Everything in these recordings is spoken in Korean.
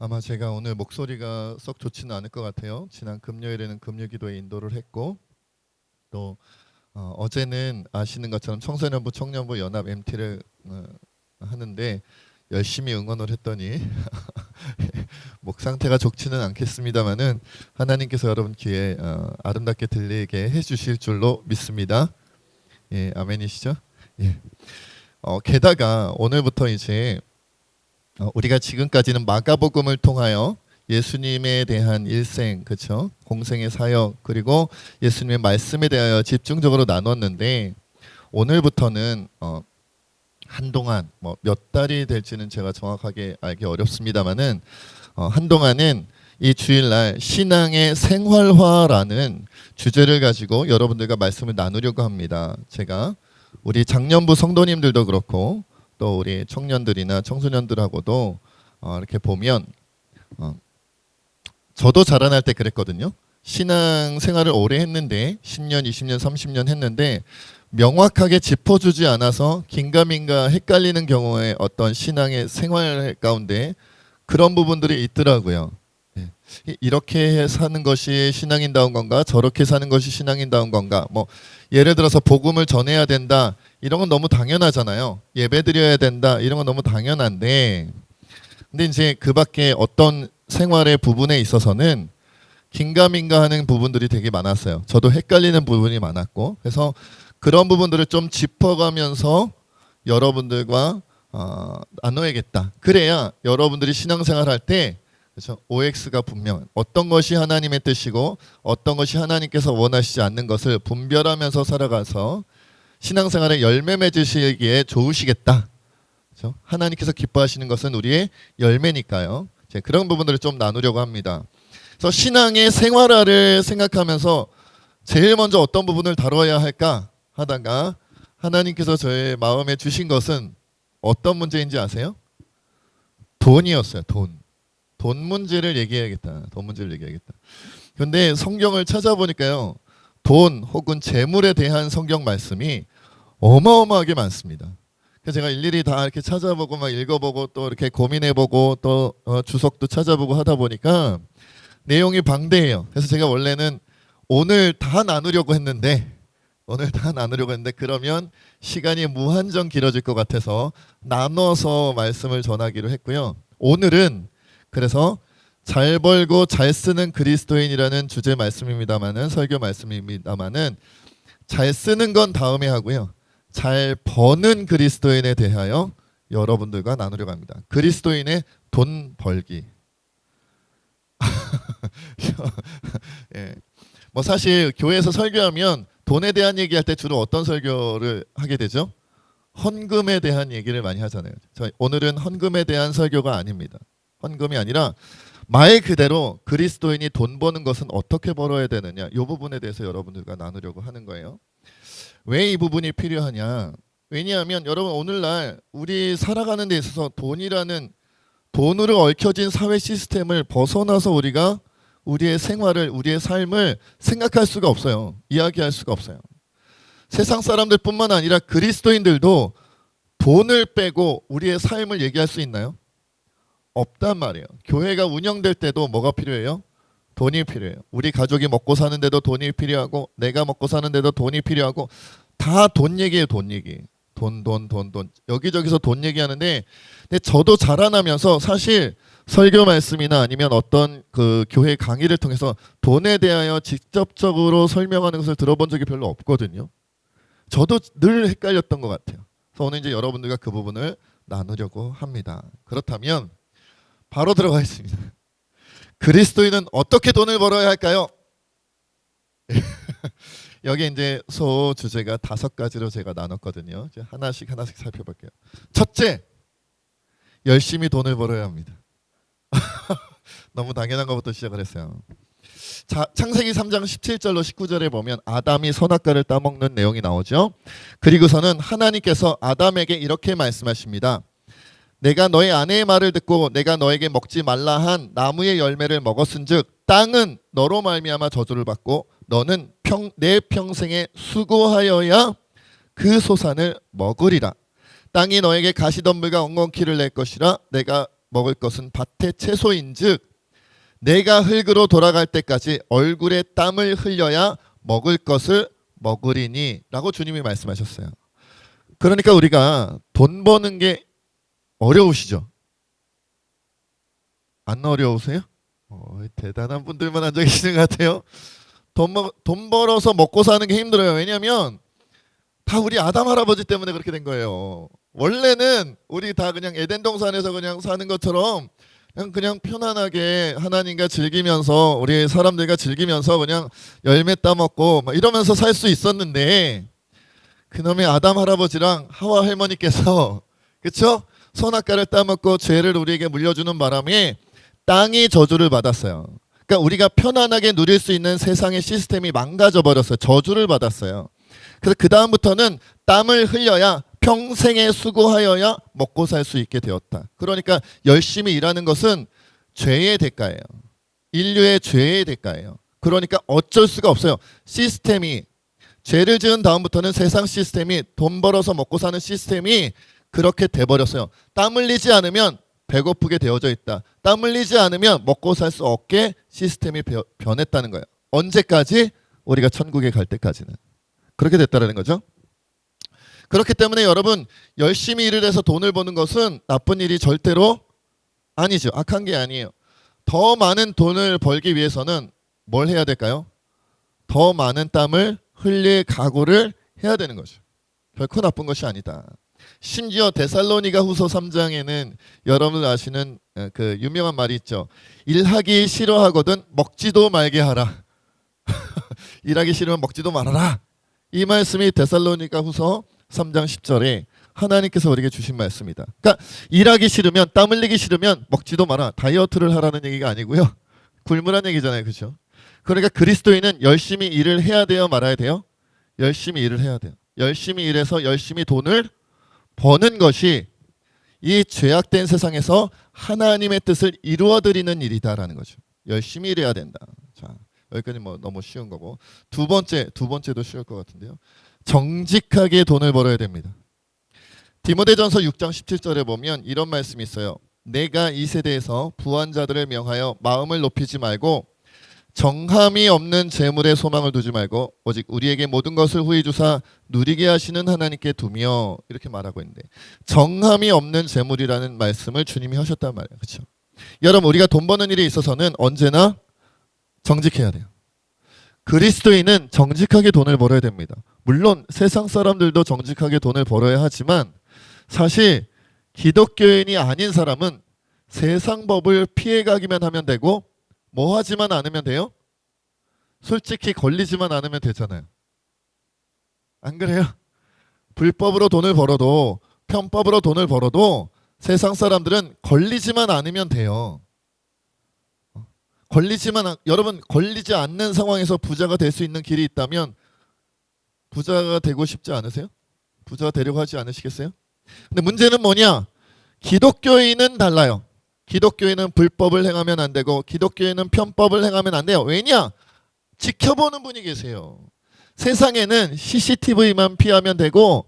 아마 제가 오늘 목소리가 썩 좋지는 않을 것 같아요. 지난 금요일에는 금요기도에 인도를 했고 또 어제는 아시는 것처럼 청소년부 청년부 연합 MT를 하는데 열심히 응원을 했더니 목 상태가 좋지는 않겠습니다만은 하나님께서 여러분 귀에 아름답게 들리게 해주실 줄로 믿습니다. 예, 아멘이시죠? 예. 게다가 오늘부터 이제 우리가 지금까지는 마가복음을 통하여 예수님에 대한 일생, 그렇죠? 공생의 사역 그리고 예수님의 말씀에 대하여 집중적으로 나눴는데 오늘부터는 한동안 몇 달이 될지는 제가 정확하게 알기 어렵습니다만은 한동안은 이 주일날 신앙의 생활화라는 주제를 가지고 여러분들과 말씀을 나누려고 합니다. 제가 우리 장년부 성도님들도 그렇고 또 우리 청년들이나 청소년들하고도 이렇게 보면 저도 자라날 때 그랬거든요. 신앙 생활을 오래 했는데 10년, 20년, 30년 했는데 명확하게 짚어주지 않아서 긴가민가 헷갈리는 경우에 어떤 신앙의 생활 가운데 그런 부분들이 있더라고요. 이렇게 사는 것이 신앙인다운 건가? 저렇게 사는 것이 신앙인다운 건가? 예를 들어서 복음을 전해야 된다. 이런 건 너무 당연하잖아요. 예배드려야 된다. 이런 건 너무 당연한데 근데 이제 그 밖에 어떤 생활의 부분에 있어서는 긴가민가 하는 부분들이 되게 많았어요. 저도 헷갈리는 부분이 많았고 그래서 그런 부분들을 좀 짚어가면서 여러분들과 나눠야겠다. 그래야 여러분들이 신앙생활 할 때 그렇죠? OX가 분명 어떤 것이 하나님의 뜻이고 어떤 것이 하나님께서 원하시지 않는 것을 분별하면서 살아가서 신앙생활에 열매 맺으시기에 좋으시겠다. 그렇죠? 하나님께서 기뻐하시는 것은 우리의 열매니까요. 그런 부분들을 좀 나누려고 합니다. 그래서 신앙의 생활화를 생각하면서 제일 먼저 어떤 부분을 다뤄야 할까 하다가 하나님께서 저의 마음에 주신 것은 어떤 문제인지 아세요? 돈이었어요. 돈 문제를 얘기해야겠다. 돈 문제를 얘기해야겠다. 근데 성경을 찾아보니까요. 돈 혹은 재물에 대한 성경 말씀이 어마어마하게 많습니다. 그래서 제가 일일이 다 이렇게 찾아보고 막 읽어보고 또 이렇게 고민해보고 또 주석도 찾아보고 하다 보니까 내용이 방대해요. 그래서 제가 원래는 오늘 다 나누려고 했는데 그러면 시간이 무한정 길어질 것 같아서 나눠서 말씀을 전하기로 했고요. 오늘은 그래서 잘 벌고 잘 쓰는 그리스도인이라는 주제 말씀입니다만은 설교 말씀입니다만은 잘 쓰는 건 다음에 하고요. 잘 버는 그리스도인에 대하여 여러분들과 나누려고 합니다. 그리스도인의 돈 벌기. 예. 사실 교회에서 설교하면 돈에 대한 얘기할 때 주로 어떤 설교를 하게 되죠? 헌금에 대한 얘기를 많이 하잖아요. 오늘은 헌금에 대한 설교가 아닙니다. 헌금이 아니라 말 그대로 그리스도인이 돈 버는 것은 어떻게 벌어야 되느냐 이 부분에 대해서 여러분들과 나누려고 하는 거예요. 왜 이 부분이 필요하냐? 왜냐하면 여러분 오늘날 우리 살아가는 데 있어서 돈으로 얽혀진 사회 시스템을 벗어나서 우리가 우리의 생활을 우리의 삶을 생각할 수가 없어요. 이야기할 수가 없어요. 세상 사람들뿐만 아니라 그리스도인들도 돈을 빼고 우리의 삶을 얘기할 수 있나요? 없단 말이에요. 교회가 운영될 때도 뭐가 필요해요? 돈이 필요해요. 우리 가족이 먹고 사는데도 돈이 필요하고 내가 먹고 사는데도 돈이 필요하고 다 돈 얘기예요. 돈 얘기. 돈 여기저기서 돈 얘기하는데 근데 저도 자라나면서 사실 설교 말씀이나 아니면 어떤 그 교회 강의를 통해서 돈에 대하여 직접적으로 설명하는 것을 들어본 적이 별로 없거든요. 저도 늘 헷갈렸던 것 같아요. 그래서 오늘 이제 여러분들과 그 부분을 나누려고 합니다. 그렇다면 바로 들어가겠습니다. 그리스도인은 어떻게 돈을 벌어야 할까요? 여기 이제 소 주제가 5가지로 제가 나눴거든요. 이제 하나씩 살펴볼게요. 첫째, 열심히 돈을 벌어야 합니다. 너무 당연한 것부터 시작을 했어요. 자, 창세기 3장 17절로 19절에 보면 아담이 선악과를 따먹는 내용이 나오죠. 그리고서는 하나님께서 아담에게 이렇게 말씀하십니다. 내가 너의 아내의 말을 듣고 내가 너에게 먹지 말라 한 나무의 열매를 먹었은즉 땅은 너로 말미암아 저주를 받고 너는 내 평생에 수고하여야 그 소산을 먹으리라. 땅이 너에게 가시덤불과 엉겅퀴를 낼 것이라 내가 먹을 것은 밭의 채소인즉 내가 흙으로 돌아갈 때까지 얼굴에 땀을 흘려야 먹을 것을 먹으리니 라고 주님이 말씀하셨어요. 그러니까 우리가 돈 버는 게 어려우시죠? 안 어려우세요? 대단한 분들만 앉아 계시는 것 같아요. 돈 벌어서 먹고 사는 게 힘들어요. 왜냐하면 다 우리 아담 할아버지 때문에 그렇게 된 거예요. 원래는 우리 다 그냥 에덴 동산에서 그냥 사는 것처럼 그냥 편안하게 하나님과 즐기면서 우리 사람들과 즐기면서 그냥 열매 따먹고 막 이러면서 살 수 있었는데 그놈의 아담 할아버지랑 하와 할머니께서 그쵸? 선악과를 따먹고 죄를 우리에게 물려주는 바람에 땅이 저주를 받았어요. 그러니까 우리가 편안하게 누릴 수 있는 세상의 시스템이 망가져 버렸어요. 저주를 받았어요. 그래서 그 다음부터는 땀을 흘려야 평생에 수고하여야 먹고 살 수 있게 되었다. 그러니까 열심히 일하는 것은 죄의 대가예요. 인류의 죄의 대가예요. 그러니까 어쩔 수가 없어요. 시스템이 죄를 지은 다음부터는 세상 시스템이 돈 벌어서 먹고 사는 시스템이 그렇게 돼버렸어요. 땀 흘리지 않으면 배고프게 되어져 있다. 땀 흘리지 않으면 먹고 살 수 없게 시스템이 변했다는 거예요. 언제까지? 우리가 천국에 갈 때까지는. 그렇게 됐다는 거죠. 그렇기 때문에 여러분 열심히 일을 해서 돈을 버는 것은 나쁜 일이 절대로 아니죠. 악한 게 아니에요. 더 많은 돈을 벌기 위해서는 뭘 해야 될까요? 더 많은 땀을 흘릴 각오를 해야 되는 거죠. 결코 나쁜 것이 아니다. 심지어 데살로니가 후서 3장에는 여러분 아시는 그 유명한 말이 있죠. 일하기 싫어하거든 먹지도 말게 하라. 일하기 싫으면 먹지도 말아라. 이 말씀이 데살로니가 후서 3장 10절에 하나님께서 우리에게 주신 말씀이다. 그러니까 일하기 싫으면 땀 흘리기 싫으면 먹지도 마라. 다이어트를 하라는 얘기가 아니고요. 굶으라는 얘기잖아요. 그렇죠? 그러니까 그리스도인은 열심히 일을 해야 돼요, 말아야 돼요? 열심히 일을 해야 돼요. 열심히 일해서 열심히 돈을 버는 것이 이 죄악된 세상에서 하나님의 뜻을 이루어드리는 일이다라는 거죠. 열심히 일해야 된다. 자, 여기까지 뭐 너무 쉬운 거고 두 번째도 쉬울 것 같은데요. 정직하게 돈을 벌어야 됩니다. 디모데전서 6장 17절에 보면 이런 말씀이 있어요. 내가 이 세대에서 부한 자들을 명하여 마음을 높이지 말고 정함이 없는 재물에 소망을 두지 말고 오직 우리에게 모든 것을 후히 주사 누리게 하시는 하나님께 두며 이렇게 말하고 있는데 정함이 없는 재물이라는 말씀을 주님이 하셨단 말이에요. 그렇죠? 여러분 우리가 돈 버는 일에 있어서는 언제나 정직해야 돼요. 그리스도인은 정직하게 돈을 벌어야 됩니다. 물론 세상 사람들도 정직하게 돈을 벌어야 하지만 사실 기독교인이 아닌 사람은 세상 법을 피해가기만 하면 되고 뭐 하지만 않으면 돼요? 솔직히 걸리지만 않으면 되잖아요. 안 그래요? 불법으로 돈을 벌어도 편법으로 돈을 벌어도 세상 사람들은 걸리지만 않으면 돼요. 여러분 걸리지 않는 상황에서 부자가 될 수 있는 길이 있다면 부자가 되고 싶지 않으세요? 부자가 되려고 하지 않으시겠어요? 근데 문제는 뭐냐? 기독교인은 달라요. 기독교인은 불법을 행하면 안 되고 기독교인은 편법을 행하면 안 돼요. 왜냐? 지켜보는 분이 계세요. 세상에는 CCTV만 피하면 되고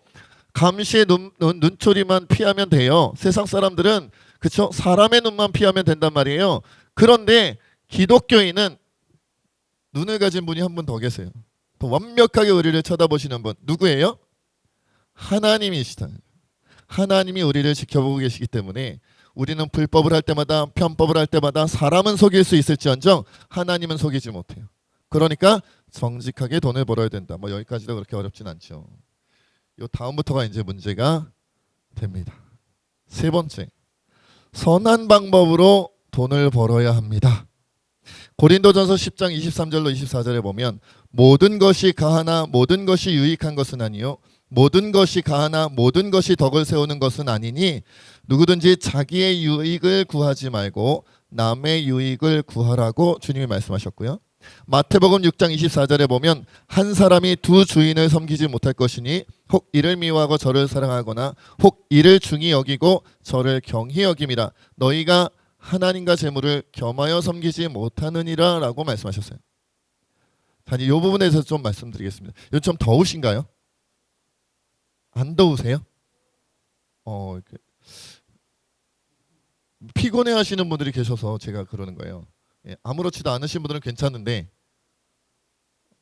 감시의 눈초리만 피하면 돼요. 세상 사람들은 그쵸? 사람의 눈만 피하면 된단 말이에요. 그런데 기독교인은 눈을 가진 분이 한 분 더 계세요. 더 완벽하게 우리를 쳐다보시는 분 누구예요? 하나님이시다. 하나님이 우리를 지켜보고 계시기 때문에 우리는 불법을 할 때마다 편법을 할 때마다 사람은 속일 수 있을지언정 하나님은 속이지 못해요. 그러니까 정직하게 돈을 벌어야 된다. 뭐 여기까지도 그렇게 어렵진 않죠. 요 다음부터가 이제 문제가 됩니다. 세 번째, 선한 방법으로 돈을 벌어야 합니다. 고린도전서 10장 23절로 24절에 보면 모든 것이 가하나 모든 것이 유익한 것은 아니요 모든 것이 가하나 모든 것이 덕을 세우는 것은 아니니 누구든지 자기의 유익을 구하지 말고 남의 유익을 구하라고 주님이 말씀하셨고요. 마태복음 6장 24절에 보면 한 사람이 두 주인을 섬기지 못할 것이니 혹 이를 미워하고 저를 사랑하거나 혹 이를 중히 여기고 저를 경히 여김이라 너희가 하나님과 재물을 겸하여 섬기지 못하느니라 라고 말씀하셨어요. 이 부분에 대해서 좀 말씀드리겠습니다. 요즘 좀 더우신가요? 안 더우세요? 이렇게 피곤해하시는 분들이 계셔서 제가 그러는 거예요. 예, 아무렇지도 않으신 분들은 괜찮은데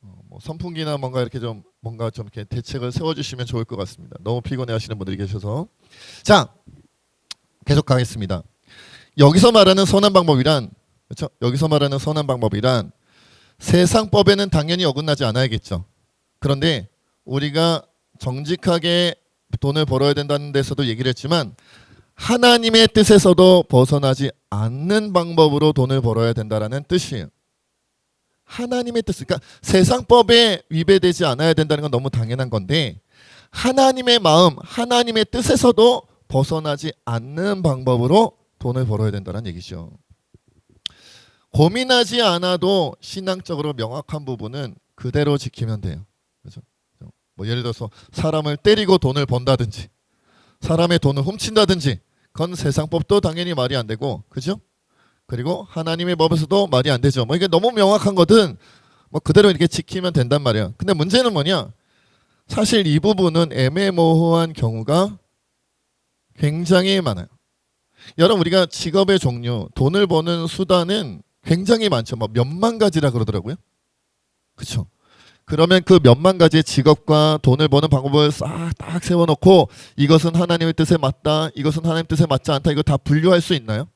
뭐 선풍기나 뭔가 이렇게 좀 뭔가 좀 이렇게 대책을 세워주시면 좋을 것 같습니다. 너무 피곤해하시는 분들이 계셔서. 자, 계속 가겠습니다. 여기서 말하는 선한 방법이란, 그렇죠? 여기서 말하는 선한 방법이란 세상법에는 당연히 어긋나지 않아야겠죠. 그런데 우리가 정직하게 돈을 벌어야 된다는 데서도 얘기를 했지만 하나님의 뜻에서도 벗어나지 않는 방법으로 돈을 벌어야 된다라는 뜻이에요. 하나님의 뜻, 그러니까 세상법에 위배되지 않아야 된다는 건 너무 당연한 건데 하나님의 마음, 하나님의 뜻에서도 벗어나지 않는 방법으로 돈을 벌어야 된다는 얘기죠. 고민하지 않아도 신앙적으로 명확한 부분은 그대로 지키면 돼요. 그렇죠? 뭐 예를 들어서 사람을 때리고 돈을 번다든지 사람의 돈을 훔친다든지 그건 세상법도 당연히 말이 안 되고, 그죠? 그리고 하나님의 법에서도 말이 안 되죠. 뭐 이게 너무 명확한 거든 뭐 그대로 이렇게 지키면 된단 말이에요. 근데 문제는 뭐냐? 사실 이 부분은 애매모호한 경우가 굉장히 많아요. 여러분, 우리가 직업의 종류, 돈을 버는 수단은 굉장히 많죠. 뭐 몇만 가지라 그러더라고요. 그렇죠? 그러면 그 몇만 가지의 직업과 돈을 버는 방법을 싹 딱 세워놓고 이것은 하나님의 뜻에 맞다, 이것은 하나님 뜻에 맞지 않다, 이거 다 분류할 수 있나요?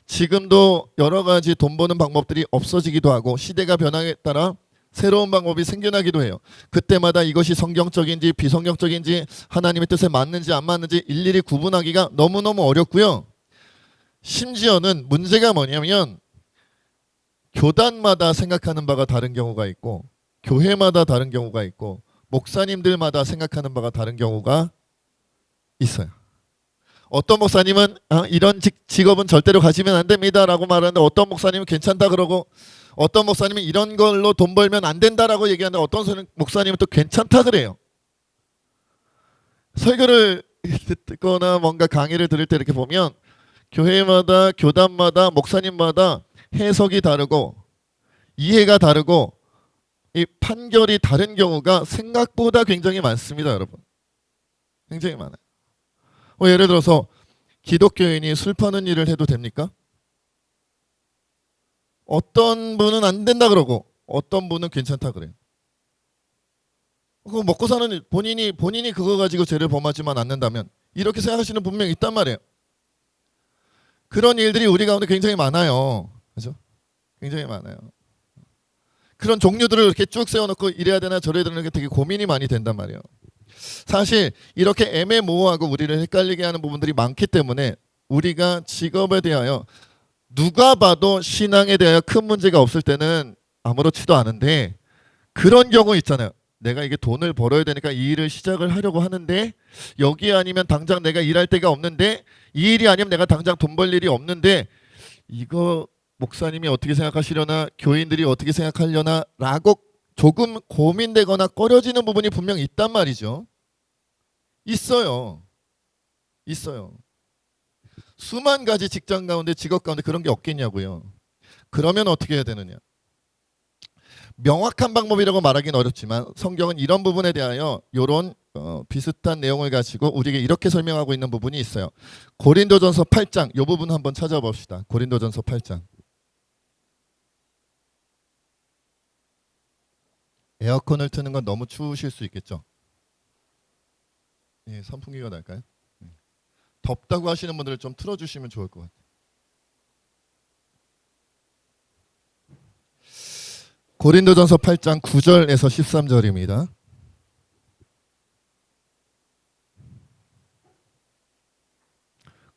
지금도 여러 가지 돈 버는 방법들이 없어지기도 하고 시대가 변화에 따라 새로운 방법이 생겨나기도 해요. 그때마다 이것이 성경적인지 비성경적인지 하나님의 뜻에 맞는지 안 맞는지 일일이 구분하기가 너무너무 어렵고요. 심지어는 문제가 뭐냐면 교단마다 생각하는 바가 다른 경우가 있고 교회마다 다른 경우가 있고 목사님들마다 생각하는 바가 다른 경우가 있어요. 어떤 목사님은 이런 직업은 절대로 가지면 안 됩니다라고 말하는데 어떤 목사님은 괜찮다 그러고 어떤 목사님은 이런 걸로 돈 벌면 안 된다라고 얘기하는데 어떤 목사님은 또 괜찮다 그래요. 설교를 듣거나 뭔가 강의를 들을 때 이렇게 보면 교회마다 교단마다 목사님마다 해석이 다르고 이해가 다르고 이 판결이 다른 경우가 생각보다 굉장히 많습니다, 여러분. 굉장히 많아요. 예를 들어서 기독교인이 술 파는 일을 해도 됩니까? 어떤 분은 안 된다 그러고 어떤 분은 괜찮다 그래요. 그거 먹고 사는 본인이 그거 가지고 죄를 범하지만 않는다면 이렇게 생각하시는 분명히 있단 말이에요. 그런 일들이 우리 가운데 굉장히 많아요. 그렇죠? 굉장히 많아요. 그런 종류들을 이렇게 쭉 세워놓고 이래야 되나 저래야 되나 되게 고민이 많이 된단 말이에요. 사실 이렇게 애매모호하고 우리를 헷갈리게 하는 부분들이 많기 때문에 우리가 직업에 대하여 누가 봐도 신앙에 대하여 큰 문제가 없을 때는 아무렇지도 않은데 그런 경우 있잖아요. 내가 이게 돈을 벌어야 되니까 이 일을 시작을 하려고 하는데 여기 아니면 당장 내가 일할 데가 없는데 이 일이 아니면 내가 당장 돈 벌 일이 없는데 이거 목사님이 어떻게 생각하시려나 교인들이 어떻게 생각하려나 라고 조금 고민되거나 꺼려지는 부분이 분명 있단 말이죠. 있어요. 수만 가지 직장 가운데 직업 가운데 그런 게 없겠냐고요. 그러면 어떻게 해야 되느냐. 명확한 방법이라고 말하기는 어렵지만 성경은 이런 부분에 대하여 이런 비슷한 내용을 가지고 우리에게 이렇게 설명하고 있는 부분이 있어요. 고린도전서 8장 이 부분 한번 찾아봅시다. 고린도전서 8장. 에어컨을 트는 건 너무 추우실 수 있겠죠. 예, 선풍기가 날까요? 덥다고 하시는 분들을 좀 틀어주시면 좋을 것 같아요. 고린도전서 8장 9절에서 13절입니다.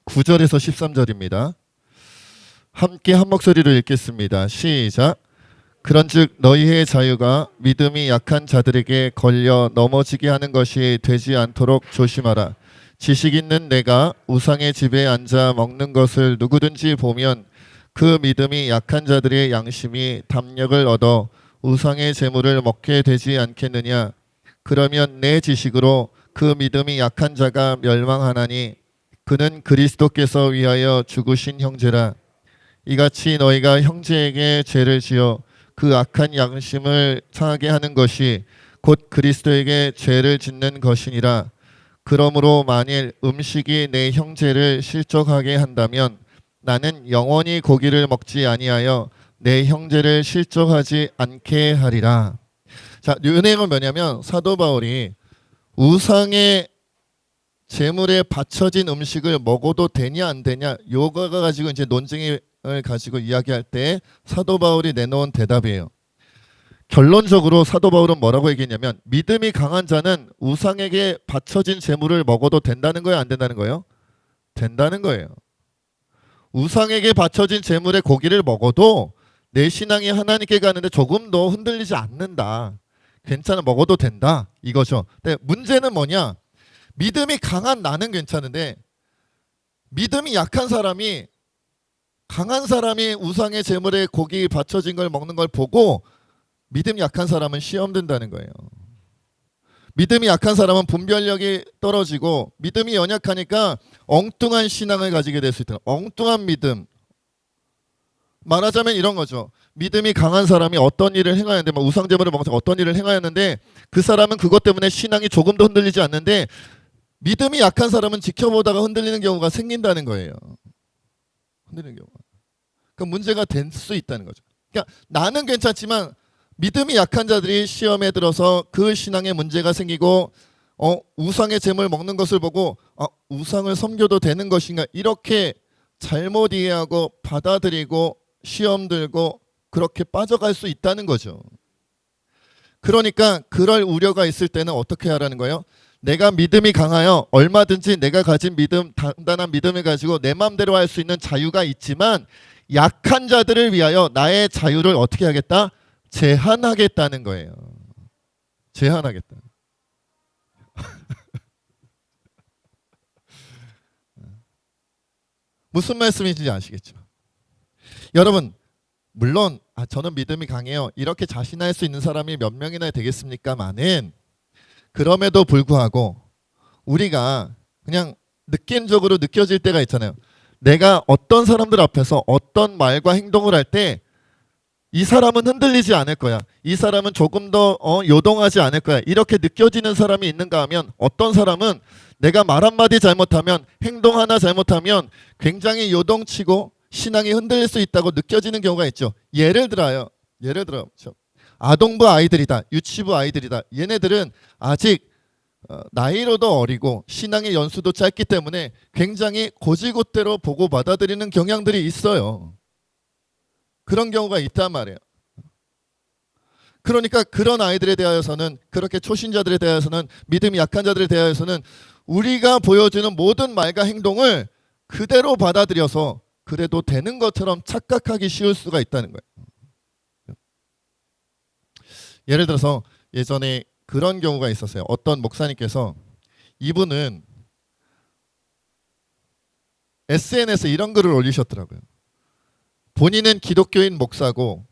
(9절에서) 13절입니다. 함께 한 목소리로 읽겠습니다. 시작. 그런즉 너희의 자유가 믿음이 약한 자들에게 걸려 넘어지게 하는 것이 되지 않도록 조심하라. 지식 있는 내가 우상의 집에 앉아 먹는 것을 누구든지 보면 그 믿음이 약한 자들의 양심이 담력을 얻어 우상의 제물을 먹게 되지 않겠느냐. 그러면 내 지식으로 그 믿음이 약한 자가 멸망하나니 그는 그리스도께서 위하여 죽으신 형제라. 이같이 너희가 형제에게 죄를 지어 그 악한 양심을 상하게 하는 것이 곧 그리스도에게 죄를 짓는 것이니라. 그러므로 만일 음식이 내 형제를 실족하게 한다면 나는 영원히 고기를 먹지 아니하여 내 형제를 실족하지 않게 하리라. 자, 은혜가 뭐냐면 사도 바울이 우상의 제물에 바쳐진 음식을 먹어도 되냐 안 되냐 요거가 가지고 이제 논쟁을 가지고 이야기할 때 사도 바울이 내놓은 대답이에요. 결론적으로 사도 바울은 뭐라고 얘기했냐면 믿음이 강한 자는 우상에게 바쳐진 제물을 먹어도 된다는 거예요, 안 된다는 거예요? 된다는 거예요. 우상에게 바쳐진 제물의 고기를 먹어도 내 신앙이 하나님께 가는데 조금도 흔들리지 않는다. 괜찮아, 먹어도 된다 이거죠. 근데 문제는 뭐냐? 믿음이 강한 나는 괜찮은데 믿음이 약한 사람이 강한 사람이 우상의 제물에 고기 바쳐진 걸 먹는 걸 보고 믿음이 약한 사람은 시험 든다는 거예요. 믿음이 약한 사람은 분별력이 떨어지고 믿음이 연약하니까 엉뚱한 신앙을 가지게 될 수 있다. 엉뚱한 믿음. 말하자면 이런 거죠. 믿음이 강한 사람이 어떤 일을 행하였는데 우상 제물을 먹어서 어떤 일을 행하였는데 그 사람은 그것 때문에 신앙이 조금도 흔들리지 않는데 믿음이 약한 사람은 지켜보다가 흔들리는 경우가 생긴다는 거예요. 흔들리는 경우가. 그 문제가 될 수 있다는 거죠. 그러니까 나는 괜찮지만 믿음이 약한 자들이 시험에 들어서 그 신앙에 문제가 생기고 우상의 제물 먹는 것을 보고 우상을 섬겨도 되는 것인가 이렇게 잘못 이해하고 받아들이고 시험 들고 그렇게 빠져갈 수 있다는 거죠. 그러니까 그럴 우려가 있을 때는 어떻게 하라는 거예요? 내가 믿음이 강하여 얼마든지 내가 가진 믿음, 단단한 믿음을 가지고 내 마음대로 할 수 있는 자유가 있지만 약한 자들을 위하여 나의 자유를 어떻게 하겠다? 제한하겠다는 거예요. 제한하겠다. 무슨 말씀인지 아시겠죠? 여러분, 물론 저는 믿음이 강해요. 이렇게 자신할 수 있는 사람이 몇 명이나 되겠습니까마는 그럼에도 불구하고 우리가 그냥 느낌적으로 느껴질 때가 있잖아요. 내가 어떤 사람들 앞에서 어떤 말과 행동을 할 때 이 사람은 흔들리지 않을 거야. 이 사람은 조금 더 요동하지 않을 거야. 이렇게 느껴지는 사람이 있는가 하면 어떤 사람은 내가 말 한마디 잘못하면 행동 하나 잘못하면 굉장히 요동치고 신앙이 흔들릴 수 있다고 느껴지는 경우가 있죠. 예를 들어 아동부 아이들이다. 유치부 아이들이다. 얘네들은 아직 나이로도 어리고 신앙의 연수도 짧기 때문에 굉장히 고지곳대로 보고 받아들이는 경향들이 있어요. 그런 경우가 있단 말이에요. 그러니까 그런 아이들에 대하여서는 그렇게 초신자들에 대하여서는 믿음이 약한 자들에 대하여서는 우리가 보여주는 모든 말과 행동을 그대로 받아들여서 그래도 되는 것처럼 착각하기 쉬울 수가 있다는 거예요. 예를 들어서 예전에 그런 경우가 있었어요. 어떤 목사님께서 이분은 SNS에 이런 글을 올리셨더라고요. 본인은 기독교인 목사고,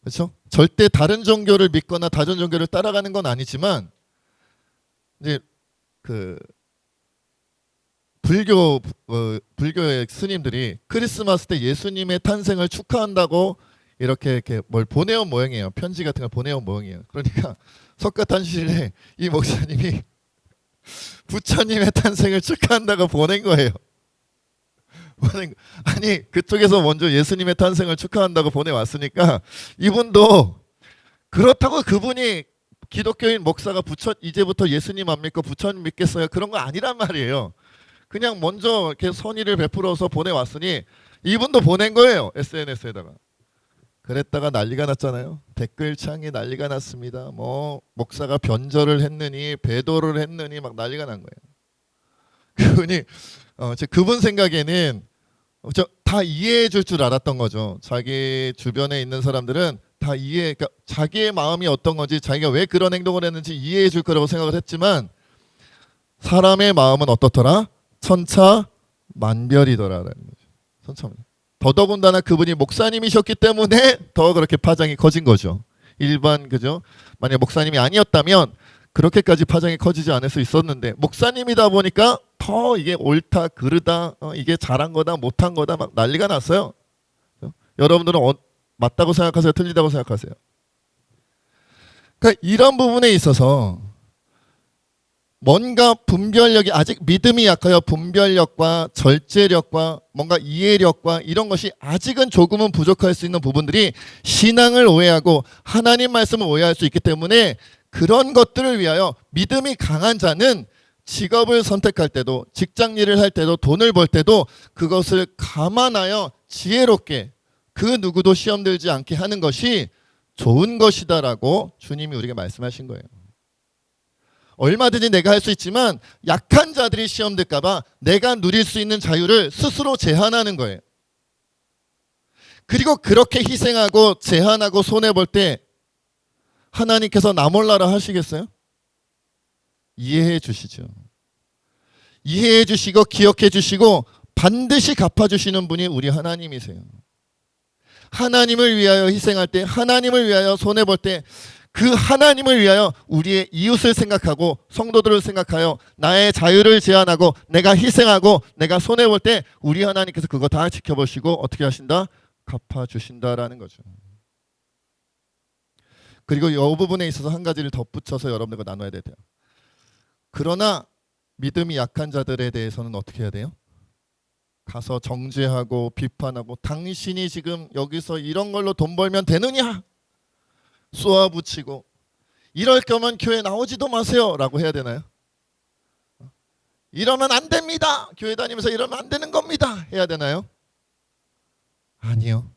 그렇죠? 절대 다른 종교를 믿거나 다른 종교를 따라가는 건 아니지만 이제 그 불교의 스님들이 크리스마스 때 예수님의 탄생을 축하한다고 이렇게 뭘 보내온 모양이에요. 편지 같은 걸 보내온 모양이에요. 그러니까 석가탄신일에 이 목사님이 부처님의 탄생을 축하한다고 보낸 거예요. 아니 그쪽에서 먼저 예수님의 탄생을 축하한다고 보내왔으니까 이분도 그렇다고 그분이 기독교인 목사가 이제부터 예수님 안 믿고 부처님 믿겠어요? 그런 거 아니란 말이에요. 그냥 먼저 이렇게 선의를 베풀어서 보내왔으니 이분도 보낸 거예요. SNS에다가. 그랬다가 난리가 났잖아요. 댓글창이 난리가 났습니다. 뭐 목사가 변절을 했느니 배도를 했느니 막 난리가 난 거예요. 그분이 그분 생각에는 다 이해해 줄 줄 알았던 거죠. 자기 주변에 있는 사람들은 다 그러니까 자기의 마음이 어떤 건지 자기가 왜 그런 행동을 했는지 이해해 줄 거라고 생각을 했지만 사람의 마음은 어떻더라? 천차만별이더라라는 거죠. 천차만별. 더더군다나 그분이 목사님이셨기 때문에 더 그렇게 파장이 커진 거죠. 일반 그죠? 만약 목사님이 아니었다면 그렇게까지 파장이 커지지 않을 수 있었는데 목사님이다 보니까 더 이게 옳다 그르다 이게 잘한 거다 못한 거다 막 난리가 났어요. 여러분들은 맞다고 생각하세요? 틀리다고 생각하세요? 그러니까 이런 부분에 있어서 뭔가 분별력이 아직 믿음이 약하여 분별력과 절제력과 뭔가 이해력과 이런 것이 아직은 조금은 부족할 수 있는 부분들이 신앙을 오해하고 하나님 말씀을 오해할 수 있기 때문에 그런 것들을 위하여 믿음이 강한 자는 직업을 선택할 때도 직장 일을 할 때도 돈을 벌 때도 그것을 감안하여 지혜롭게 그 누구도 시험 들지 않게 하는 것이 좋은 것이다라고 주님이 우리에게 말씀하신 거예요. 얼마든지 내가 할 수 있지만 약한 자들이 시험 들까 봐 내가 누릴 수 있는 자유를 스스로 제한하는 거예요. 그리고 그렇게 희생하고 제한하고 손해볼 때 하나님께서 나 몰라라 하시겠어요? 이해해 주시죠. 이해해 주시고 기억해 주시고 반드시 갚아주시는 분이 우리 하나님이세요. 하나님을 위하여 희생할 때, 하나님을 위하여 손해볼 때 그 하나님을 위하여 우리의 이웃을 생각하고 성도들을 생각하여 나의 자유를 제한하고 내가 희생하고 내가 손해볼 때 우리 하나님께서 그거 다 지켜보시고 어떻게 하신다? 갚아주신다라는 거죠. 그리고 이 부분에 있어서 한 가지를 덧붙여서 여러분들과 나눠야 돼요. 그러나 믿음이 약한 자들에 대해서는 어떻게 해야 돼요? 가서 정죄하고 비판하고 당신이 지금 여기서 이런 걸로 돈 벌면 되느냐? 쏘아붙이고 이럴 거면 교회 나오지도 마세요 라고 해야 되나요? 이러면 안 됩니다. 교회 다니면서 이러면 안 되는 겁니다. 해야 되나요? 아니요.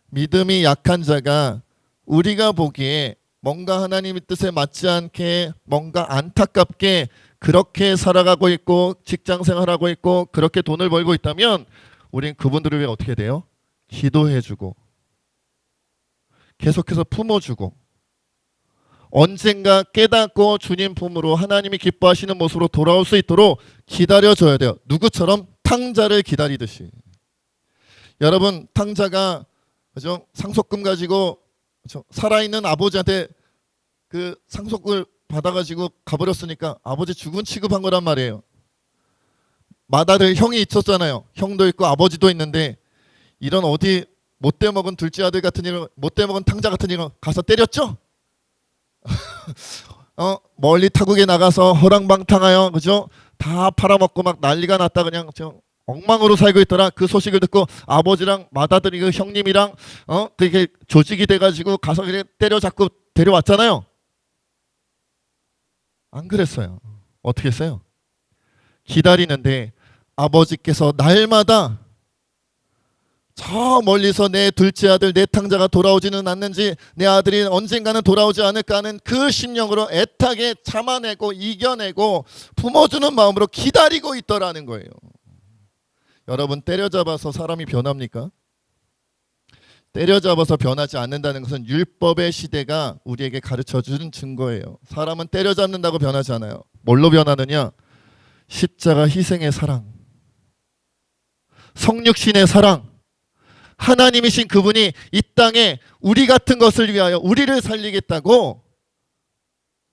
믿음이 약한 자가 우리가 보기에 뭔가 하나님의 뜻에 맞지 않게 뭔가 안타깝게 그렇게 살아가고 있고 직장 생활하고 있고 그렇게 돈을 벌고 있다면 우린 그분들을 위해 어떻게 돼요? 기도해주고 계속해서 품어주고 언젠가 깨닫고 주님 품으로 하나님이 기뻐하시는 모습으로 돌아올 수 있도록 기다려줘야 돼요. 누구처럼? 탕자를 기다리듯이. 여러분 탕자가 그죠? 상속금 가지고 그죠? 살아있는 아버지한테 그 상속을 받아가지고 가버렸으니까 아버지 죽은 취급한 거란 말이에요. 맏아들 형이 있었잖아요. 형도 있고 아버지도 있는데 이런 어디 못돼 먹은 둘째 아들 같은 일을 못돼 먹은 탕자 같은 일을 가서 때렸죠? 멀리 타국에 나가서 허랑방탕하여 그죠? 다 팔아먹고 막 난리가 났다 그냥 엉망으로 살고 있더라. 그 소식을 듣고 아버지랑 맏아들이 그 형님이랑 그게 조직이 돼가지고 가서 그냥 때려잡고 데려왔잖아요. 안 그랬어요. 어떻게 했어요? 기다리는데 아버지께서 날마다 저 멀리서 내 둘째 아들 내 탕자가 돌아오지는 않는지 내 아들이 언젠가는 돌아오지 않을까 하는 그 심령으로 애타게 참아내고 이겨내고 품어주는 마음으로 기다리고 있더라는 거예요. 여러분 때려잡아서 사람이 변합니까? 때려잡아서 변하지 않는다는 것은 율법의 시대가 우리에게 가르쳐주는 증거예요. 사람은 때려잡는다고 변하지 않아요. 뭘로 변하느냐? 십자가 희생의 사랑, 성육신의 사랑, 하나님이신 그분이 이 땅에 우리 같은 것을 위하여 우리를 살리겠다고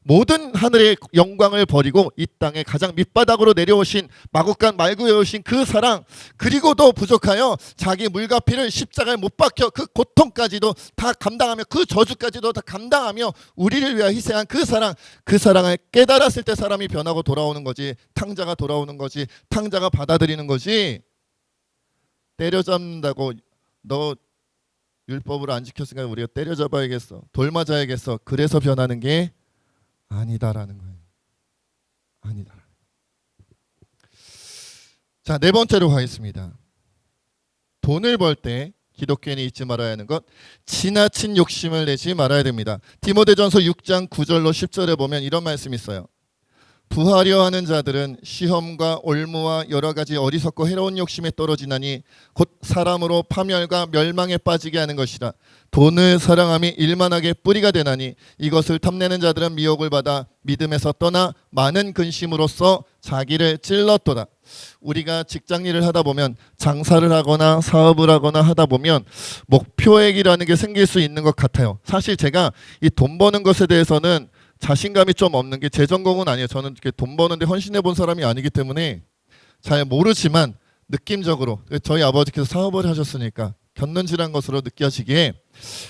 모든 하늘의 영광을 버리고 이 땅에 가장 밑바닥으로 내려오신 마국간 말구에 오신 그 사랑, 그리고도 부족하여 자기 물과 피를 십자가에 못 박혀 그 고통까지도 다 감당하며 그 저주까지도 다 감당하며 우리를 위하여 희생한 그 사랑, 그 사랑을 깨달았을 때 사람이 변하고 돌아오는 거지. 탕자가 돌아오는 거지. 탕자가 받아들이는 거지. 때려잡는다고 너 율법을 안 지켰으니까 우리가 때려잡아야겠어, 돌 맞아야겠어, 그래서 변하는 게 아니다라는 거예요. 아니다. 자, 네 번째로 가겠습니다. 돈을 벌 때 기독교인이 잊지 말아야 하는 것, 지나친 욕심을 내지 말아야 됩니다. 디모데전서 6장 9절로 10절에 보면 이런 말씀이 있어요. 부하려 하는 자들은 시험과 올무와 여러 가지 어리석고 해로운 욕심에 떨어지나니 곧 사람으로 파멸과 멸망에 빠지게 하는 것이라. 돈을 사랑함이 일만하게 뿌리가 되나니 이것을 탐내는 자들은 미혹을 받아 믿음에서 떠나 많은 근심으로써 자기를 찔렀도다. 우리가 직장 일을 하다 보면 장사를 하거나 사업을 하거나 하다 보면 목표액이라는 게 생길 수 있는 것 같아요. 사실 제가 이 돈 버는 것에 대해서는 자신감이 좀 없는 게 제 전공은 아니에요. 저는 이렇게 돈 버는데 헌신해 본 사람이 아니기 때문에 잘 모르지만 느낌적으로 저희 아버지께서 사업을 하셨으니까 곁눈질한 것으로 느껴지기에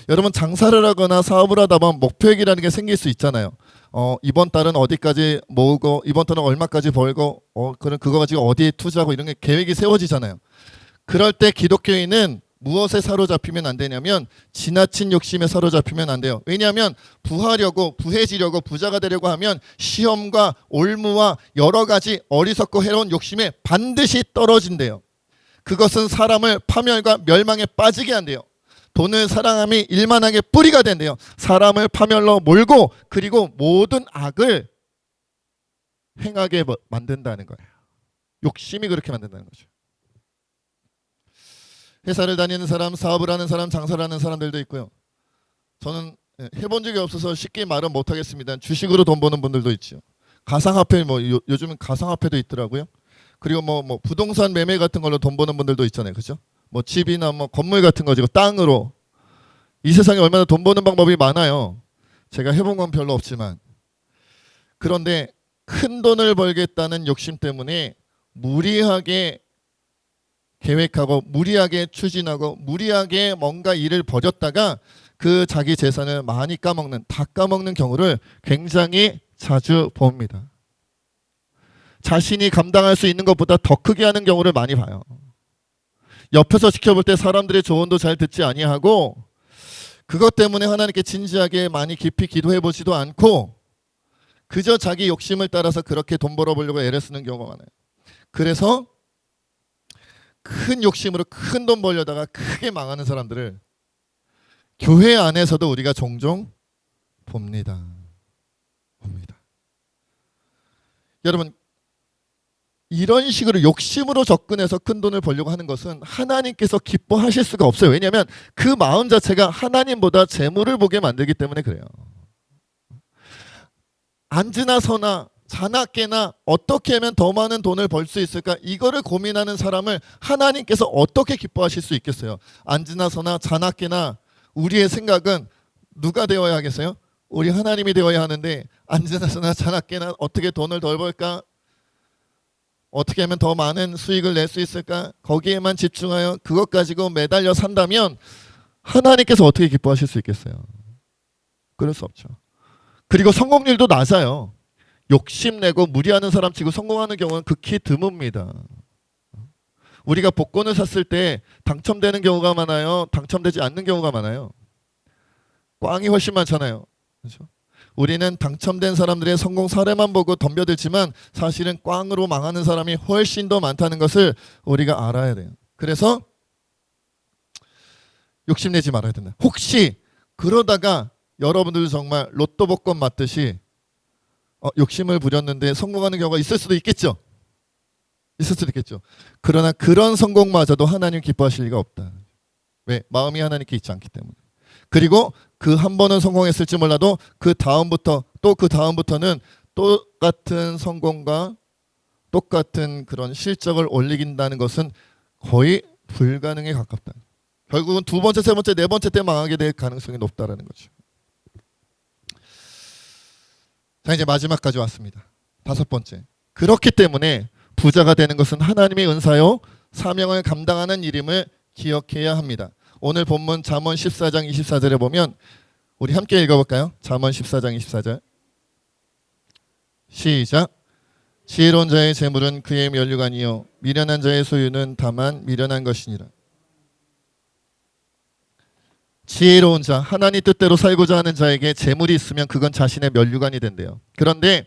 여러분 장사를 하거나 사업을 하다 보면 목표액이라는 게 생길 수 있잖아요. 이번 달은 어디까지 모으고 이번 달은 얼마까지 벌고 그럼 그거 가지고 어디에 투자하고 이런 게 계획이 세워지잖아요. 그럴 때 기독교인은 무엇에 사로잡히면 안 되냐면 지나친 욕심에 사로잡히면 안 돼요. 왜냐하면 부하려고 부해지려고 부자가 되려고 하면 시험과 올무와 여러 가지 어리석고 해로운 욕심에 반드시 떨어진대요. 그것은 사람을 파멸과 멸망에 빠지게 한대요. 돈을 사랑함이 일만하게 뿌리가 된대요. 사람을 파멸로 몰고 그리고 모든 악을 행하게 만든다는 거예요. 욕심이 그렇게 만든다는 거죠. 회사를 다니는 사람, 사업을 하는 사람, 장사를 하는 사람들도 있고요. 저는 해본 적이 없어서 쉽게 말은 못하겠습니다. 주식으로 돈 버는 분들도 있죠. 가상화폐 요즘은 가상화폐도 있더라고요. 그리고 뭐 부동산 매매 같은 걸로 돈 버는 분들도 있잖아요, 그렇죠? 뭐 집이나 뭐 건물 같은 거 지고 땅으로 이 세상에 얼마나 돈 버는 방법이 많아요. 제가 해본 건 별로 없지만 그런데 큰 돈을 벌겠다는 욕심 때문에 무리하게 계획하고 무리하게 추진하고 무리하게 뭔가 일을 벌였다가 그 자기 재산을 많이 까먹는 다 까먹는 경우를 굉장히 자주 봅니다. 자신이 감당할 수 있는 것보다 더 크게 하는 경우를 많이 봐요. 옆에서 지켜볼 때 사람들의 조언도 잘 듣지 아니하고 그것 때문에 하나님께 진지하게 많이 깊이 기도해 보지도 않고 그저 자기 욕심을 따라서 그렇게 돈 벌어보려고 애를 쓰는 경우가 많아요. 그래서 큰 욕심으로 큰 돈 벌려다가 크게 망하는 사람들을 교회 안에서도 우리가 종종 봅니다. 여러분 이런 식으로 욕심으로 접근해서 큰 돈을 벌려고 하는 것은 하나님께서 기뻐하실 수가 없어요. 왜냐하면 그 마음 자체가 하나님보다 재물을 보게 만들기 때문에 그래요. 앉으나 서나 자나 깨나 어떻게 하면 더 많은 돈을 벌 수 있을까 이거를 고민하는 사람을 하나님께서 어떻게 기뻐하실 수 있겠어요. 앉으나 서나 자나 깨나 우리의 생각은 누가 되어야 하겠어요? 우리 하나님이 되어야 하는데 앉으나 서나 자나 깨나 어떻게 돈을 덜 벌까? 어떻게 하면 더 많은 수익을 낼 수 있을까? 거기에만 집중하여 그것 가지고 매달려 산다면 하나님께서 어떻게 기뻐하실 수 있겠어요? 그럴 수 없죠. 그리고 성공률도 낮아요. 욕심내고 무리하는 사람 치고 성공하는 경우는 극히 드뭅니다. 우리가 복권을 샀을 때 당첨되는 경우가 많아요? 당첨되지 않는 경우가 많아요? 꽝이 훨씬 많잖아요. 그렇죠? 우리는 당첨된 사람들의 성공 사례만 보고 덤벼들지만 사실은 꽝으로 망하는 사람이 훨씬 더 많다는 것을 우리가 알아야 돼요. 그래서 욕심내지 말아야 된다. 혹시 그러다가 여러분들 정말 로또 복권 맞듯이 욕심을 부렸는데 성공하는 경우가 있을 수도 있겠죠. 있을 수도 있겠죠. 그러나 그런 성공마저도 하나님 기뻐하실 리가 없다. 왜? 마음이 하나님께 있지 않기 때문에. 그리고 그 한 번은 성공했을지 몰라도 그 다음부터 또 그 다음부터는 똑같은 성공과 똑같은 그런 실적을 올리긴다는 것은 거의 불가능에 가깝다. 결국은 두 번째, 세 번째, 네 번째 때 망하게 될 가능성이 높다라는 거죠. 자, 이제 마지막까지 왔습니다. 다섯 번째. 그렇기 때문에 부자가 되는 것은 하나님의 은사요 사명을 감당하는 일임을 기억해야 합니다. 오늘 본문 잠언 14장 24절에 보면 우리 함께 읽어볼까요? 잠언 14장 24절 시작. 지혜로운 자의 재물은 그의 면류관이요 미련한 자의 소유는 다만 미련한 것이니라. 지혜로운 자, 하나님 뜻대로 살고자 하는 자에게 재물이 있으면 그건 자신의 면류관이 된대요. 그런데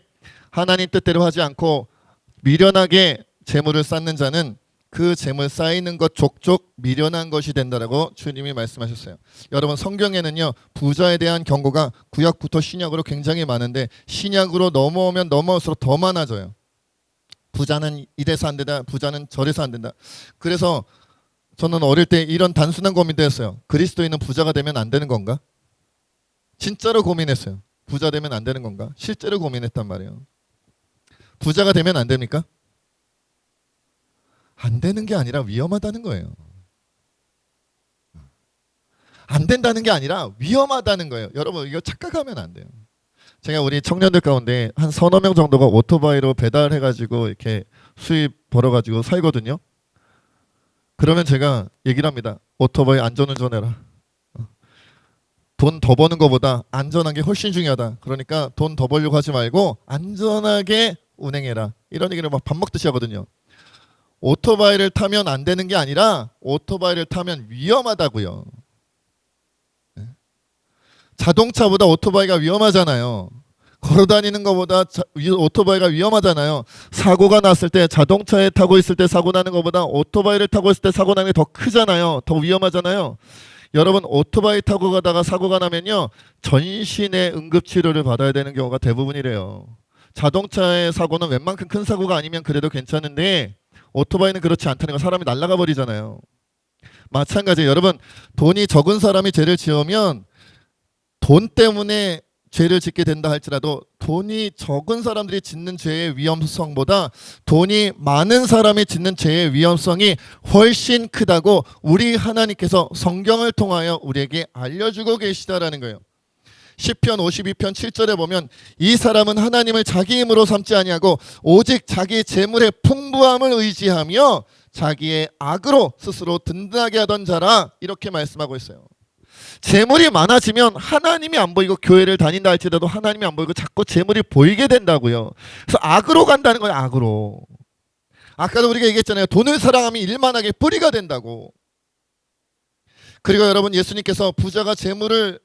하나님 뜻대로 하지 않고 미련하게 재물을 쌓는 자는 그 재물 쌓이는 것 족족 미련한 것이 된다라고 주님이 말씀하셨어요. 여러분 성경에는요 부자에 대한 경고가 구약부터 신약으로 굉장히 많은데 신약으로 넘어오면 넘어올수록 더 많아져요. 부자는 이래서 안 된다. 부자는 저래서 안 된다. 그래서 저는 어릴 때 이런 단순한 고민도 했어요. 그리스도인은 부자가 되면 안 되는 건가? 진짜로 고민했어요. 부자 되면 안 되는 건가? 실제로 고민했단 말이에요. 부자가 되면 안 됩니까? 안 되는 게 아니라 위험하다는 거예요. 안 된다는 게 아니라 위험하다는 거예요. 여러분 이거 착각하면 안 돼요. 제가 우리 청년들 가운데 한 서너 명 정도가 오토바이로 배달해가지고 이렇게 수입 벌어가지고 살거든요. 그러면 제가 얘기를 합니다. 오토바이 안전운전해라. 돈 더 버는 것보다 안전한 게 훨씬 중요하다. 그러니까 돈 더 벌려고 하지 말고 안전하게 운행해라. 이런 얘기를 막 밥 먹듯이 하거든요. 오토바이를 타면 안 되는 게 아니라 오토바이를 타면 위험하다고요. 자동차보다 오토바이가 위험하잖아요. 걸어다니는 것보다 오토바이가 위험하잖아요. 사고가 났을 때 자동차에 타고 있을 때 사고 나는 것보다 오토바이를 타고 있을 때 사고 나는 게 더 크잖아요. 더 위험하잖아요. 여러분 오토바이 타고 가다가 사고가 나면요 전신의 응급치료를 받아야 되는 경우가 대부분이래요. 자동차의 사고는 웬만큼 큰 사고가 아니면 그래도 괜찮은데 오토바이는 그렇지 않다는 거, 사람이 날아가 버리잖아요. 마찬가지예요. 여러분 돈이 적은 사람이 죄를 지으면 돈 때문에 죄를 짓게 된다 할지라도 돈이 적은 사람들이 짓는 죄의 위험성보다 돈이 많은 사람이 짓는 죄의 위험성이 훨씬 크다고 우리 하나님께서 성경을 통하여 우리에게 알려주고 계시다라는 거예요. 시편 52편 7절에 보면 이 사람은 하나님을 자기 힘으로 삼지 아니하고 오직 자기 재물의 풍부함을 의지하며 자기의 악으로 스스로 든든하게 하던 자라, 이렇게 말씀하고 있어요. 재물이 많아지면 하나님이 안 보이고 교회를 다닌다 할지라도 하나님이 안 보이고 자꾸 재물이 보이게 된다고요. 그래서 악으로 간다는 거예요. 악으로. 아까도 우리가 얘기했잖아요. 돈을 사랑하면 일만하게 뿌리가 된다고. 그리고 여러분 예수님께서 부자가 재물을,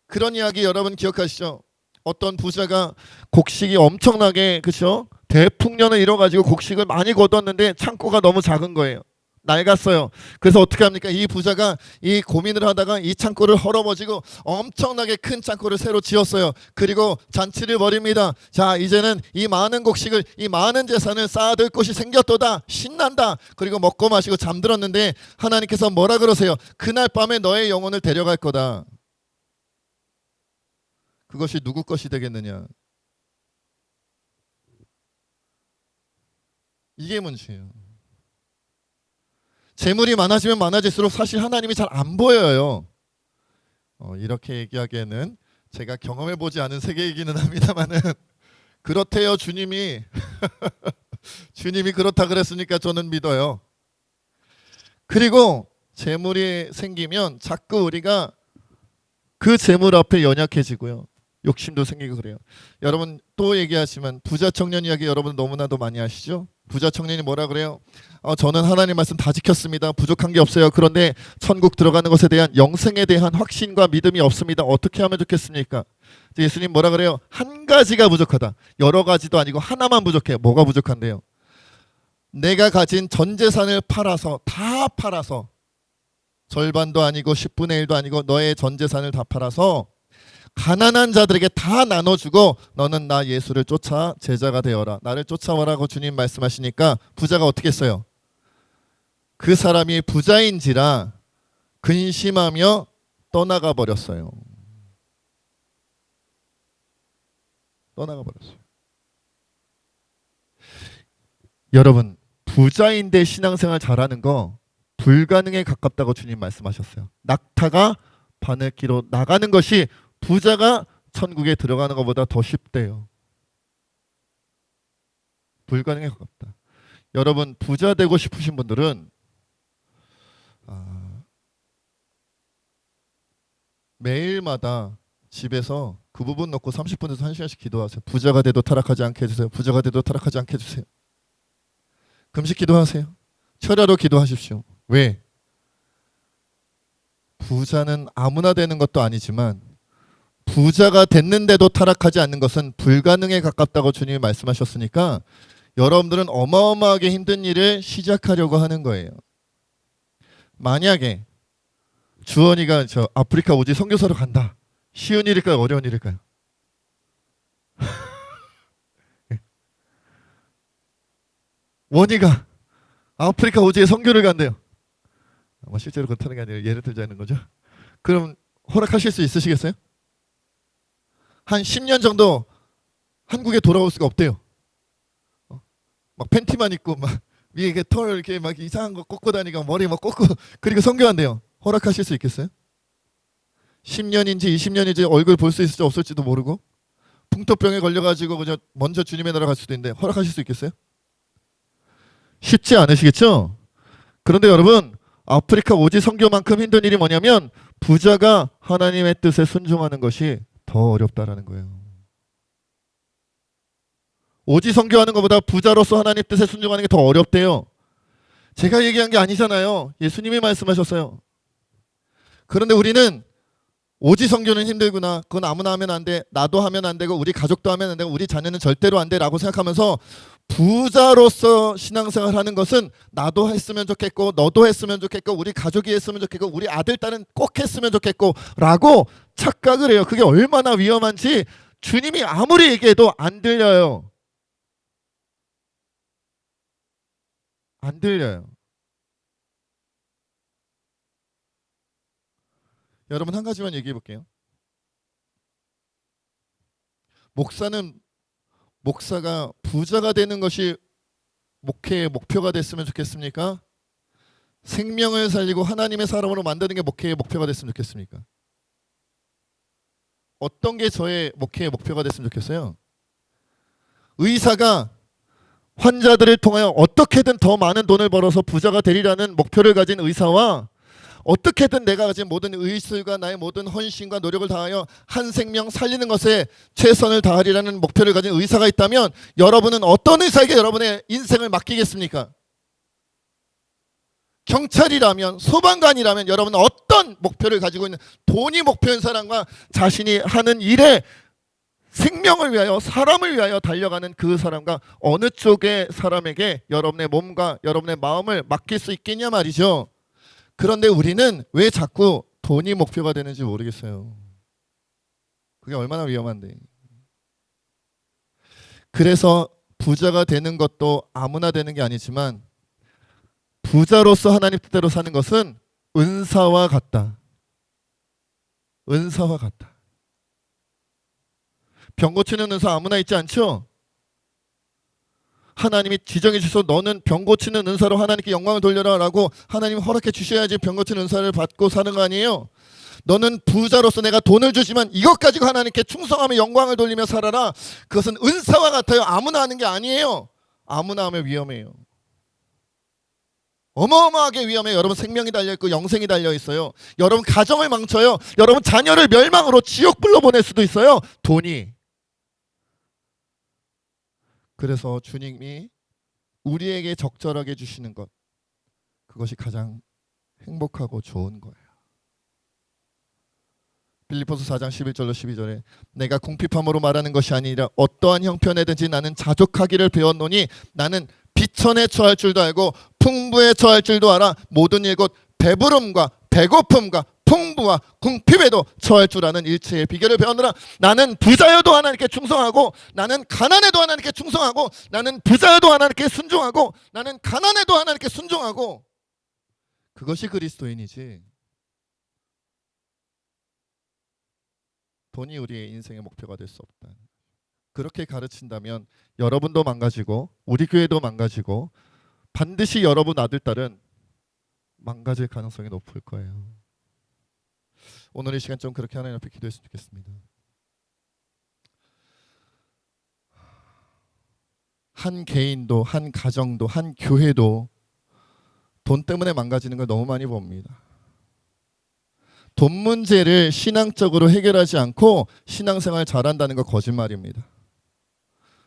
그런 이야기 여러분 기억하시죠? 어떤 부자가 곡식이 엄청나게, 그렇죠? 대풍년을 이뤄가지고 곡식을 많이 거뒀는데 창고가 너무 작은 거예요. 낡았어요. 그래서 어떻게 합니까? 이 부자가 이 고민을 하다가 이 창고를 헐어버지고 엄청나게 큰 창고를 새로 지었어요. 그리고 잔치를 벌입니다. 자, 이제는 이 많은 곡식을, 이 많은 재산을 쌓아둘 곳이 생겼도다. 신난다. 그리고 먹고 마시고 잠들었는데 하나님께서 뭐라 그러세요? 그날 밤에 너의 영혼을 데려갈 거다. 그것이 누구 것이 되겠느냐? 이게 문제예요. 재물이 많아지면 많아질수록 사실 하나님이 잘 안 보여요. 이렇게 얘기하기에는 제가 경험해보지 않은 세계이기는 합니다만은 그렇대요. 주님이 주님이 그렇다 그랬으니까 저는 믿어요. 그리고 재물이 생기면 자꾸 우리가 그 재물 앞에 연약해지고요. 욕심도 생기고 그래요. 여러분 또 얘기하지만 부자 청년 이야기 여러분 너무나도 많이 아시죠? 부자 청년이 뭐라 그래요? 저는 하나님 말씀 다 지켰습니다. 부족한 게 없어요. 그런데 천국 들어가는 것에 대한 영생에 대한 확신과 믿음이 없습니다. 어떻게 하면 좋겠습니까? 예수님 뭐라 그래요? 한 가지가 부족하다. 여러 가지도 아니고 하나만 부족해. 뭐가 부족한데요? 내가 가진 전 재산을 팔아서, 다 팔아서, 절반도 아니고 10분의 1도 아니고 너의 전 재산을 다 팔아서 가난한 자들에게 다 나눠주고 너는 나 예수를 쫓아 제자가 되어라. 나를 쫓아와라고 주님 말씀하시니까 부자가 어떻게 했어요? 그 사람이 부자인지라 근심하며 떠나가 버렸어요. 떠나가 버렸어요. 여러분 부자인데 신앙생활 잘하는 거 불가능에 가깝다고 주님 말씀하셨어요. 낙타가 바늘기로 나가는 것이 부자가 천국에 들어가는 것보다 더 쉽대요. 불가능에 가깝다. 여러분 부자 되고 싶으신 분들은 매일마다 집에서 그 부분 놓고 30분에서 1시간씩 기도하세요. 부자가 돼도 타락하지 않게 해주세요. 부자가 돼도 타락하지 않게 해주세요. 금식 기도하세요. 철야로 기도하십시오. 왜? 부자는 아무나 되는 것도 아니지만 부자가 됐는데도 타락하지 않는 것은 불가능에 가깝다고 주님이 말씀하셨으니까 여러분들은 어마어마하게 힘든 일을 시작하려고 하는 거예요. 만약에 주원이가 저 아프리카 오지 선교사로 간다. 쉬운 일일까요? 어려운 일일까요? 원이가 아프리카 오지에 선교를 간대요. 실제로 그렇다는 게 아니라 예를 들자는 거죠. 그럼 허락하실 수 있으시겠어요? 한 10년 정도 한국에 돌아올 수가 없대요. 막 팬티만 입고 막 위에 이렇게 털 이렇게 막 이상한 거 꽂고 다니고 머리 막 꽂고 그리고 선교한대요. 허락하실 수 있겠어요? 10년인지 20년인지 얼굴 볼 수 있을지 없을지도 모르고 풍토병에 걸려가지고 그저 먼저 주님의 나라 갈 수도 있는데 허락하실 수 있겠어요? 쉽지 않으시겠죠? 그런데 여러분 아프리카 오지 선교만큼 힘든 일이 뭐냐면 부자가 하나님의 뜻에 순종하는 것이 더 어렵다라는 거예요. 오지 선교하는 것보다 부자로서 하나님 뜻에 순종하는 게 더 어렵대요. 제가 얘기한 게 아니잖아요. 예수님이 말씀하셨어요. 그런데 우리는 오지 선교는 힘들구나. 그건 아무나 하면 안 돼. 나도 하면 안 되고 우리 가족도 하면 안 되고 우리 자녀는 절대로 안 돼라고 생각하면서 부자로서 신앙생활 하는 것은 나도 했으면 좋겠고 너도 했으면 좋겠고 우리 가족이 했으면 좋겠고 우리 아들 딸은 꼭 했으면 좋겠고 라고 착각을 해요. 그게 얼마나 위험한지 주님이 아무리 얘기해도 안 들려요. 안 들려요. 여러분 한 가지만 얘기해 볼게요. 목사가 부자가 되는 것이 목회의 목표가 됐으면 좋겠습니까? 생명을 살리고 하나님의 사람으로 만드는 게 목회의 목표가 됐으면 좋겠습니까? 어떤 게 저의 목회의 목표가 됐으면 좋겠어요? 의사가 환자들을 통하여 어떻게든 더 많은 돈을 벌어서 부자가 되리라는 목표를 가진 의사와 어떻게든 내가 가진 모든 의술과 나의 모든 헌신과 노력을 다하여 한 생명 살리는 것에 최선을 다하리라는 목표를 가진 의사가 있다면 여러분은 어떤 의사에게 여러분의 인생을 맡기겠습니까? 경찰이라면 소방관이라면 여러분은 어떤 목표를 가지고 있는 돈이 목표인 사람과 자신이 하는 일에 생명을 위하여 사람을 위하여 달려가는 그 사람과 어느 쪽의 사람에게 여러분의 몸과 여러분의 마음을 맡길 수 있겠냐 말이죠. 그런데 우리는 왜 자꾸 돈이 목표가 되는지 모르겠어요. 그게 얼마나 위험한데. 그래서 부자가 되는 것도 아무나 되는 게 아니지만 부자로서 하나님 뜻대로 사는 것은 은사와 같다. 은사와 같다. 병 고치는 은사 아무나 있지 않죠? 하나님이 지정해 주셔서 너는 병 고치는 은사로 하나님께 영광을 돌려라 라고 하나님 허락해 주셔야지 병 고치는 은사를 받고 사는 거 아니에요? 너는 부자로서 내가 돈을 주지만 이것 가지고 하나님께 충성하며 영광을 돌리며 살아라. 그것은 은사와 같아요. 아무나 하는 게 아니에요. 아무나 하면 위험해요. 어마어마하게 위험해요. 여러분 생명이 달려있고 영생이 달려있어요. 여러분 가정을 망쳐요. 여러분 자녀를 멸망으로 지옥불로 보낼 수도 있어요. 돈이. 그래서 주님이 우리에게 적절하게 주시는 것, 그것이 가장 행복하고 좋은 거예요. 빌립보서 4장 11절로 12절에 내가 궁핍함으로 말하는 것이 아니라 어떠한 형편에든지 나는 자족하기를 배웠노니 나는 비천에 처할 줄도 알고 풍부에 처할 줄도 알아. 모든 일 곧 배부름과 배고픔과 풍부와 궁핍에도 처할 줄 아는 일체의 비결을 배웠노라. 나는 부자여도 하나님께 충성하고 나는 가난해도 하나님께 충성하고 나는 부자여도 하나님께 순종하고 나는 가난해도 하나님께 순종하고 그것이 그리스도인이지. 돈이 우리의 인생의 목표가 될 수 없다. 그렇게 가르친다면 여러분도 망가지고 우리 교회도 망가지고 반드시 여러분 아들 딸은 망가질 가능성이 높을 거예요. 오늘 이 시간 좀 그렇게 하나님 앞에 기도했으면 좋겠습니다. 한 개인도 한 가정도 한 교회도 돈 때문에 망가지는 걸 너무 많이 봅니다. 돈 문제를 신앙적으로 해결하지 않고 신앙생활 잘한다는 거 거짓말입니다.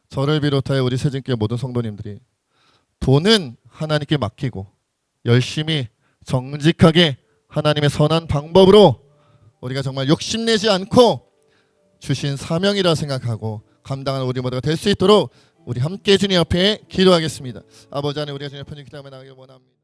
저를 비롯하여 우리 새진교회 모든 성도님들이 돈은 하나님께 맡기고 열심히 정직하게 하나님의 선한 방법으로 우리가 정말 욕심내지 않고 주신 사명이라 생각하고 감당하는 우리 모두가 될 수 있도록 우리 함께 주님 앞에 기도하겠습니다. 아버지 하나님, 우리가 주님 앞에 기도하며 나가길 원합니다.